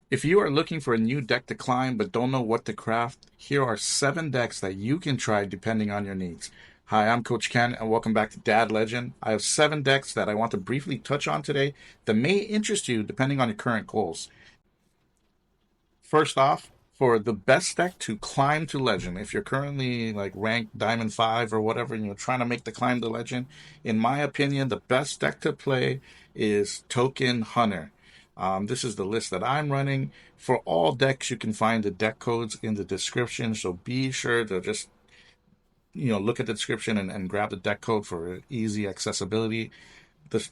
If you are looking for a new deck to climb but don't know what to craft, here are 7 decks that you can try depending on your needs. Hi, I'm Coach Ken, and welcome back to Dad Legend. I have 7 decks that I want to briefly touch on today that may interest you depending on your current goals. First off, for the best deck to climb to Legend, if you're currently like ranked Diamond 5 or whatever, and you're trying to make the climb to Legend, in my opinion, the best deck to play is Token Hunter. This is the list that I'm running. For all decks, you can find the deck codes in the description, so be sure to just look at the description and grab the deck code for easy accessibility. The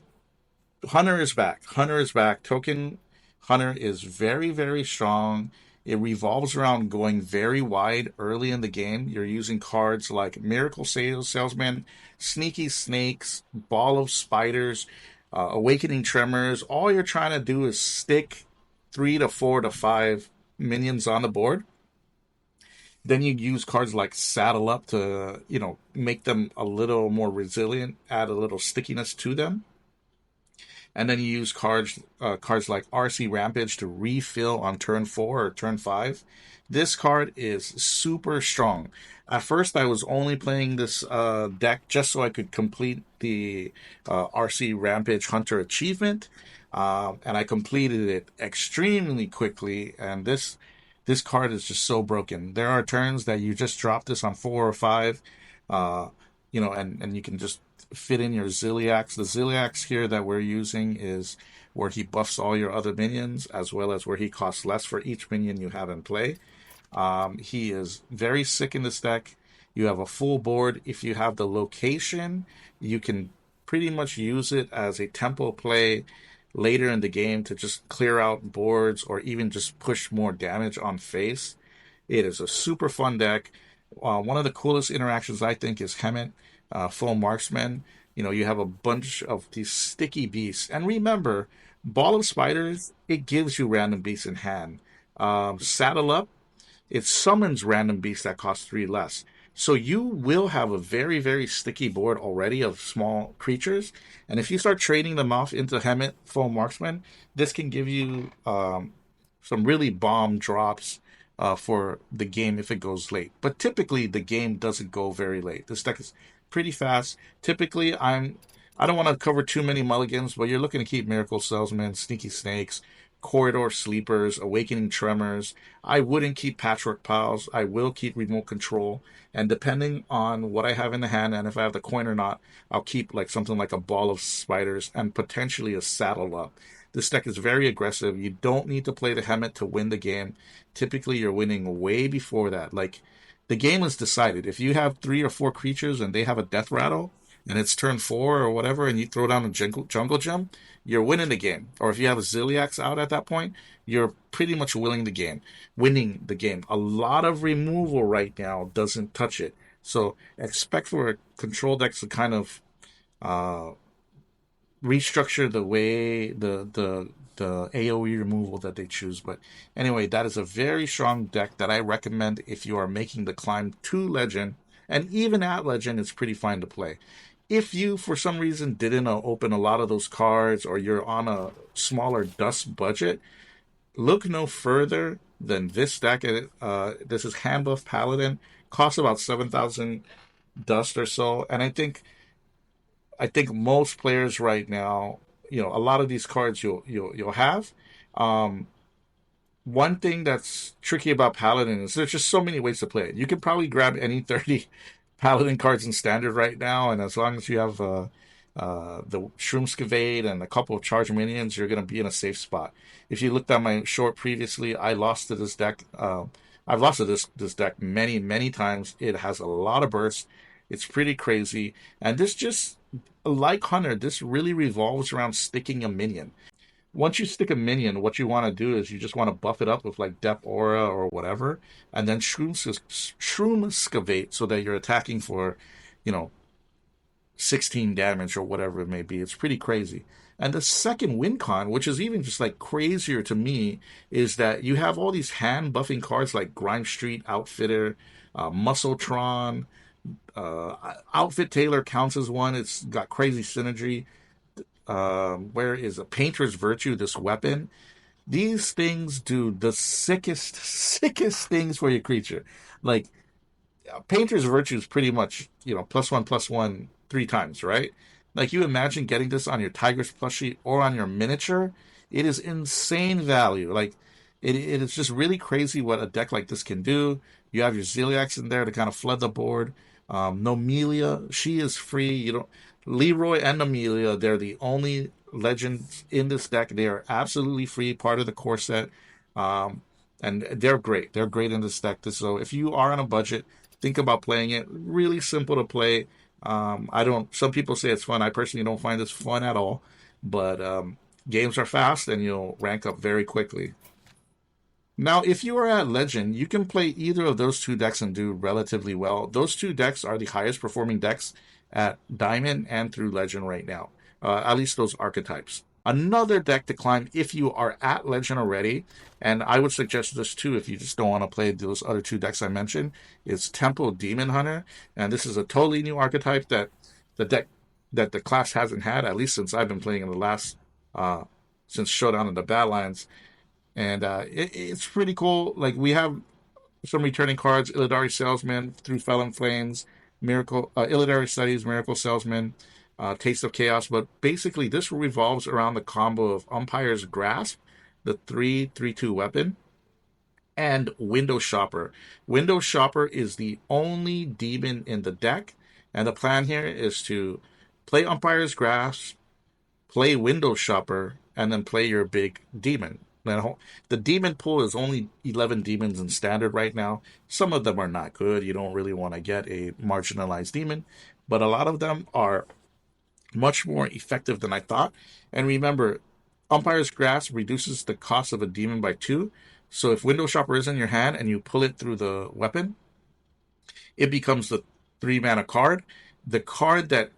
Hunter is back. Hunter is back. Token Hunter is very, very strong. It revolves around going very wide early in the game. You're using cards like Miracle Salesman, Sneaky Snakes, Ball of Spiders, Awakening Tremors. All you're trying to do is stick 3 to 4 to 5 minions on the board. Then you use cards like Saddle Up to, make them a little more resilient, add a little stickiness to them. And then you use cards like RC Rampage to refill on turn 4 or turn 5. This card is super strong. At first, I was only playing this deck just so I could complete the RC Rampage Hunter achievement, and I completed it extremely quickly. And this card is just so broken. There are turns that you just drop this on 4 or 5, and you can just fit in your Ziliax. The Ziliax here that we're using is where he buffs all your other minions, as well as where he costs less for each minion you have in play. He is very sick in this deck. You have a full board. If you have the location, you can pretty much use it as a tempo play later in the game to just clear out boards or even just push more damage on face. It is a super fun deck. One of the coolest interactions I think is Hemet, Full Marksman. You have a bunch of these sticky beasts. And remember, Ball of Spiders, it gives you random beasts in hand. Saddle Up, it summons random beasts that cost 3 less. So you will have a very, very sticky board already of small creatures. And if you start trading them off into Hemet, Full Marksman, this can give you some really bomb drops for the game if it goes late. But typically the game doesn't go very late. This deck is pretty fast. Typically I don't want to cover too many mulligans, but you're looking to keep Miracle Salesman, Sneaky Snakes, Corridor Sleepers, Awakening Tremors. I wouldn't keep Patchwork Piles. I will keep Remote Control. And depending on what I have in the hand and if I have the coin or not, I'll keep like something like a Ball of Spiders and potentially a Saddle Up. This deck is very aggressive. You don't need to play the Hemet to win the game. Typically, you're winning way before that. Like, the game is decided. If you have 3 or 4 creatures and they have a Death Rattle, and it's turn 4 or whatever, and you throw down a jungle gem, you're winning the game. Or if you have a Ziliax out at that point, you're pretty much winning the game. A lot of removal right now doesn't touch it. So expect for control decks to kind of uh, restructure the way the AoE removal that they choose. But anyway, that is a very strong deck that I recommend if you are making the climb to Legend, and even at Legend, it's pretty fine to play. If you, for some reason, didn't open a lot of those cards, or you're on a smaller dust budget, look no further than this deck. This is Handbuff Paladin, costs about 7,000 dust or so, and I think most players right now, a lot of these cards you'll have. Um, One thing that's tricky about Paladin is there's just so many ways to play it. You could probably grab any 30 Paladin cards in Standard right now, and as long as you have the Shroomskavade and a couple of charge minions, you're going to be in a safe spot. If you looked at my short previously, I lost to this deck. I've lost to this deck many, many times. It has a lot of burst. It's pretty crazy. And this just, like Hunter, this really revolves around sticking a minion. Once you stick a minion, what you want to do is you just want to buff it up with like Depth Aura or whatever, and then Shroomskavate so that you're attacking for, you know, 16 damage or whatever it may be. It's pretty crazy. And the second win con, which is even just like crazier to me, is that you have all these hand buffing cards like Grime Street Outfitter, Muscletron, Outfit Tailor counts as one. It's got crazy synergy. Where is a Painter's Virtue, this weapon? These things do the sickest, sickest things for your creature. Like Painter's Virtue is pretty much, +1/+1 3 times, right? Like you imagine getting this on your Tiger's plushie or on your miniature, it is insane value. Like it is just really crazy what a deck like this can do. You have your Ziliax in there to kind of flood the board. Nomelia, she is free. You don't Leroy and Nomelia, they're the only legends in this deck. They are absolutely free, part of the core set. Um, and they're great. They're great in this deck. So if you are on a budget, think about playing it. Really simple to play. I don't. Some people say it's fun. I personally don't find this fun at all. But games are fast, and you'll rank up very quickly. Now, if you are at Legend, you can play either of those two decks and do relatively well. Those two decks are the highest performing decks at Diamond and through Legend right now, at least those archetypes. Another deck to climb if you are at Legend already, and I would suggest this too if you just don't want to play those other two decks I mentioned, is Temple Demon Hunter. And this is a totally new archetype that the deck that the class hasn't had, at least since I've been playing in the last since Showdown of the Badlands, and it's pretty cool. Like we have some returning cards: Illidari Salesman, Through Felon Flames, Miracle, Illidari Studies, Miracle Salesman, Taste of Chaos. But basically, this revolves around the combo of Umpire's Grasp, the 3/3/2 weapon, and Window Shopper. Window Shopper is the only demon in the deck, and the plan here is to play Umpire's Grasp, play Window Shopper, and then play your big demon. Now, the demon pool is only 11 demons in standard right now. Some of them are not good. You don't really want to get a marginalized demon, but a lot of them are much more effective than I thought. And remember, Umpire's Grasp reduces the cost of a demon by 2. So if Window Shopper is in your hand and you pull it through the weapon, it becomes the 3 mana card. The card that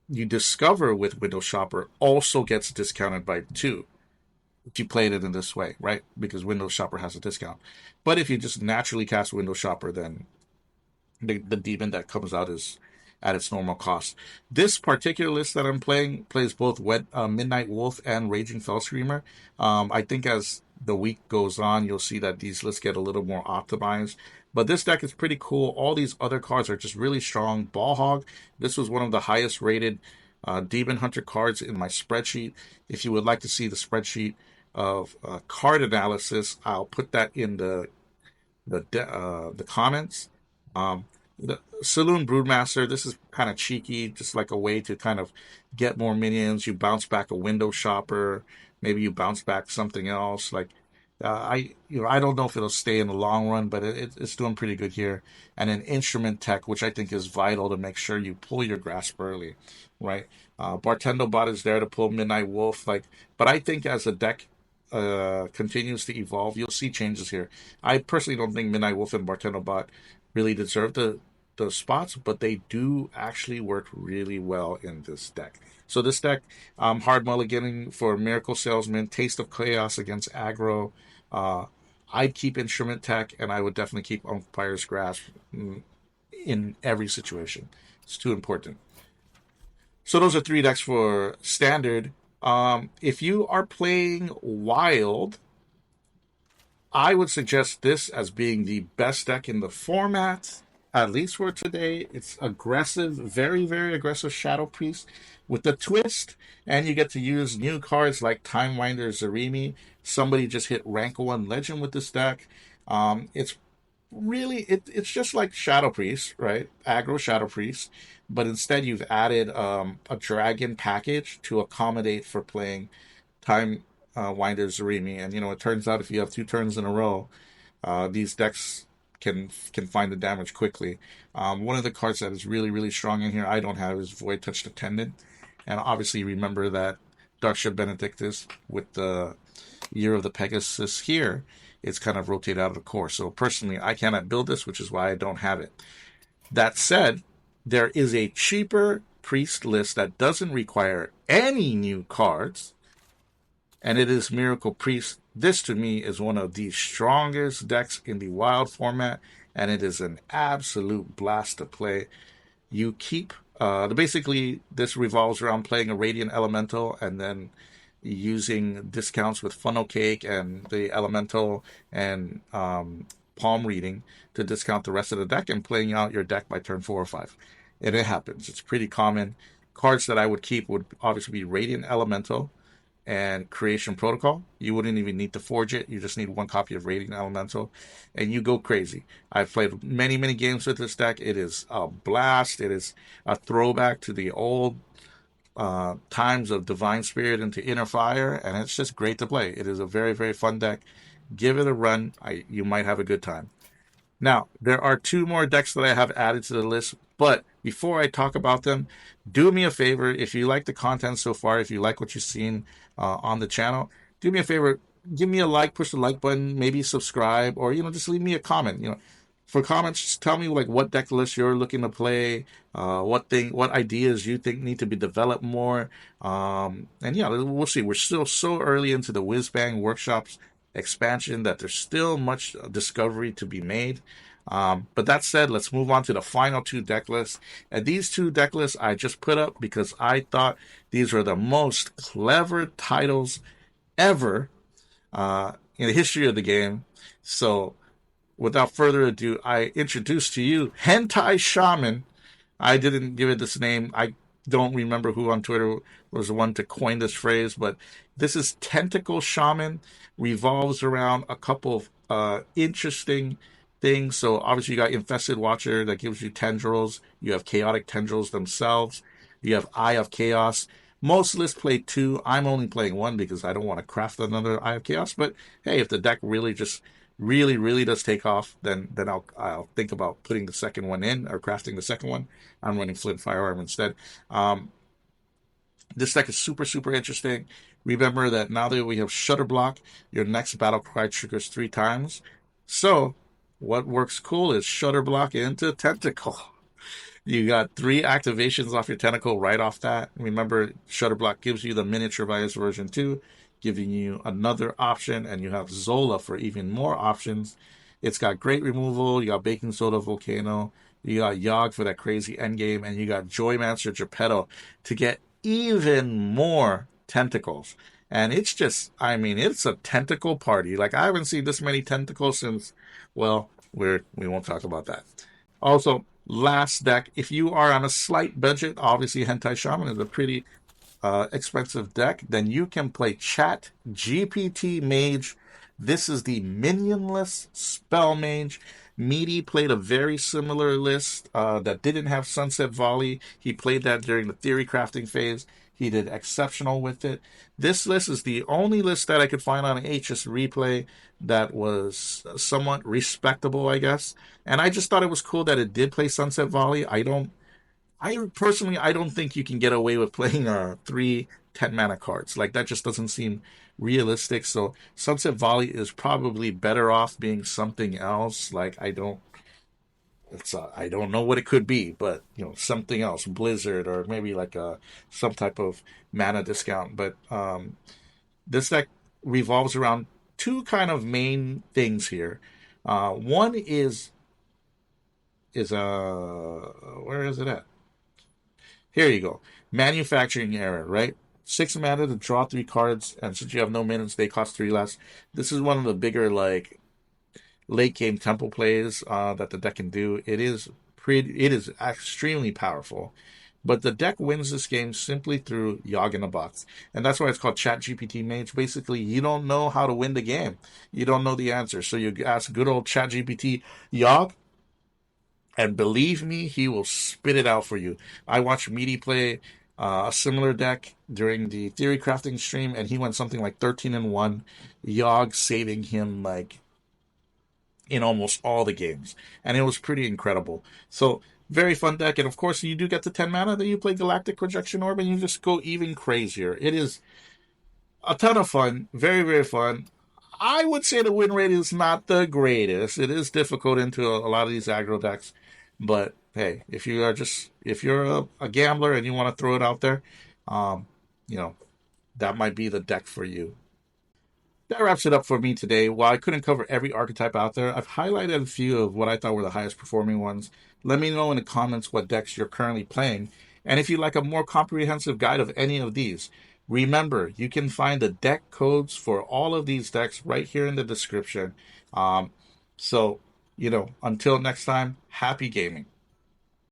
you discover with Window Shopper also gets discounted by 2 if you played it in this way, right? Because Window Shopper has a discount. But if you just naturally cast Window Shopper, then the demon that comes out is at its normal cost. This particular list that I'm playing plays both Midnight Wolf and Raging Fell Screamer. I think as the week goes on, you'll see that these lists get a little more optimized. But this deck is pretty cool. All these other cards are just really strong. Ball Hog, this was one of the highest rated Demon Hunter cards in my spreadsheet. If you would like to see the spreadsheet of card analysis, I'll put that in the comments. The Saloon Broodmaster, this is kind of cheeky, just like a way to kind of get more minions. You bounce back a Window Shopper, maybe you bounce back something else. Like I don't know if it'll stay in the long run, but it's doing pretty good here. And an Instrument Tech, which I think is vital to make sure you pull your grasp early, right? Bartendo Bot is there to pull Midnight Wolf, but I think as the deck continues to evolve, you'll see changes here. I personally don't think Midnight Wolf and Bartendo Bot really deserve the spots, but they do actually work really well in this deck. So this deck, hard mulliganing for Miracle Salesman, Taste of Chaos against aggro. I'd keep Instrument Tech, and I would definitely keep Umpire's Grasp in every situation. It's too important. So those are 3 decks for standard. If you are playing Wild, I would suggest this as being the best deck in the format, at least for today. It's aggressive, very, very aggressive Shadow Priest with the twist, and you get to use new cards like Timewinder Zarimi. Somebody just hit rank 1 legend with this deck. It's really, it's just like Shadow Priest, right? Aggro Shadow Priest, but instead you've added a dragon package to accommodate for playing Time Winder Zarimi. And it turns out if you have 2 turns in a row, these decks can find the damage quickly. One of the cards that is really, really strong in here I don't have is Void Touch Attendant. And obviously remember that Darkship Benedictus with the Year of the Pegasus here, it's kind of rotated out of the core. So personally, I cannot build this, which is why I don't have it. That said, there is a cheaper priest list that doesn't require any new cards, and it is Miracle Priest. This to me is one of the strongest decks in the Wild format, and it is an absolute blast to play. You keep basically this revolves around playing a Radiant Elemental, and then using discounts with funnel cake and the elemental and palm reading to discount the rest of the deck and playing out your deck by turn 4 or 5. And it happens. It's pretty common. Cards that I would keep would obviously be Radiant Elemental and Creation Protocol. You wouldn't even need to forge it. You just need one copy of Radiant Elemental, and you go crazy. I've played many, many games with this deck. It is a blast. It is a throwback to the old times of Divine Spirit into Inner Fire, and it's just great to play. It is a very, very fun deck. Give it a run. You might have a good time. Now, there are 2 more decks that I have added to the list, but before I talk about them, do me a favor. If you like the content so far, if you like what you've seen on the channel, do me a favor. Give me a like, push the like button, maybe subscribe, or, just leave me a comment. For comments, just tell me like what deck list you're looking to play, what ideas you think need to be developed more. And yeah, we'll see. We're still so early into the Whizbang workshops expansion that there's still much discovery to be made. But that said, let's move on to the final 2 deck lists. And these 2 deck lists I just put up because I thought these were the most clever titles ever in the history of the game. So without further ado, I introduce to you Hentai Shaman. I didn't give it this name. I don't remember who on Twitter was the one to coin this phrase, but this is Tentacle Shaman. Revolves around a couple of interesting things. So obviously you got Infested Watcher that gives you tendrils. You have Chaotic Tendrils themselves. You have Eye of Chaos. Most lists play 2. I'm only playing 1 because I don't want to craft another Eye of Chaos. But hey, if the deck really just really does take off, then I'll think about putting the second one in or crafting the second one. I'm running Flint Firearm instead. This deck is super interesting. Remember that now that we have Shutter Block, your next battle cry triggers 3 times. So what works cool is Shutter Block into Tentacle. You got 3 activations off your Tentacle right off that. Remember, Shutter Block gives you the miniature Vias version 2, giving you another option, and you have Zola for even more options. It's got great removal. You got Baking Soda Volcano. You got Yogg for that crazy endgame, and you got Joymancer Geppetto to get even more tentacles. And it's just, it's a tentacle party. Like, I haven't seen this many tentacles since, well, we won't talk about that. Also, last deck, if you are on a slight budget, obviously Hentai Shaman is a pretty expensive deck, then you can play Chat GPT Mage. This is the minionless spell mage. Meaty played a very similar list that didn't have Sunset Volley. He played that during the theory crafting phase. He did exceptional with it. This list is the only list that I could find on HS Replay that was somewhat respectable, I guess. And I just thought it was cool that it did play Sunset Volley. I personally don't think you can get away with playing 3 10-mana cards. Like, that just doesn't seem realistic. So Sunset Volley is probably better off being something else. Like, I don't know what it could be, but something else, Blizzard, or maybe like some type of mana discount. But this deck revolves around 2 kind of main things here. One is where is it at? Here you go. Manufacturing error, right? 6 mana to draw 3 cards, and since you have no minions, they cost 3 less. This is one of the bigger, like, late game temple plays that the deck can do. It is extremely powerful. But the deck wins this game simply through Yogg in a box. And that's why it's called Chat GPT Mage. Basically, you don't know how to win the game. You don't know the answer. So you ask good old Chat GPT Yogg, and believe me, he will spit it out for you. I watched Meaty play a similar deck during the theory crafting stream, and he went something like 13-1. Yogg saving him like in almost all the games, and it was pretty incredible. So very fun deck, and of course you do get the 10 mana that you play Galactic Projection Orb, and you just go even crazier. It is a ton of fun, very, very fun. I would say the win rate is not the greatest. It is difficult into a lot of these aggro decks, but hey, if you're a gambler and you want to throw it out there, that might be the deck for you. That wraps it up for me today. While I couldn't cover every archetype out there, I've highlighted a few of what I thought were the highest performing ones. Let me know in the comments what decks you're currently playing, and if you'd like a more comprehensive guide of any of these. Remember, you can find the deck codes for all of these decks right here in the description. Um, so, until next time, happy gaming.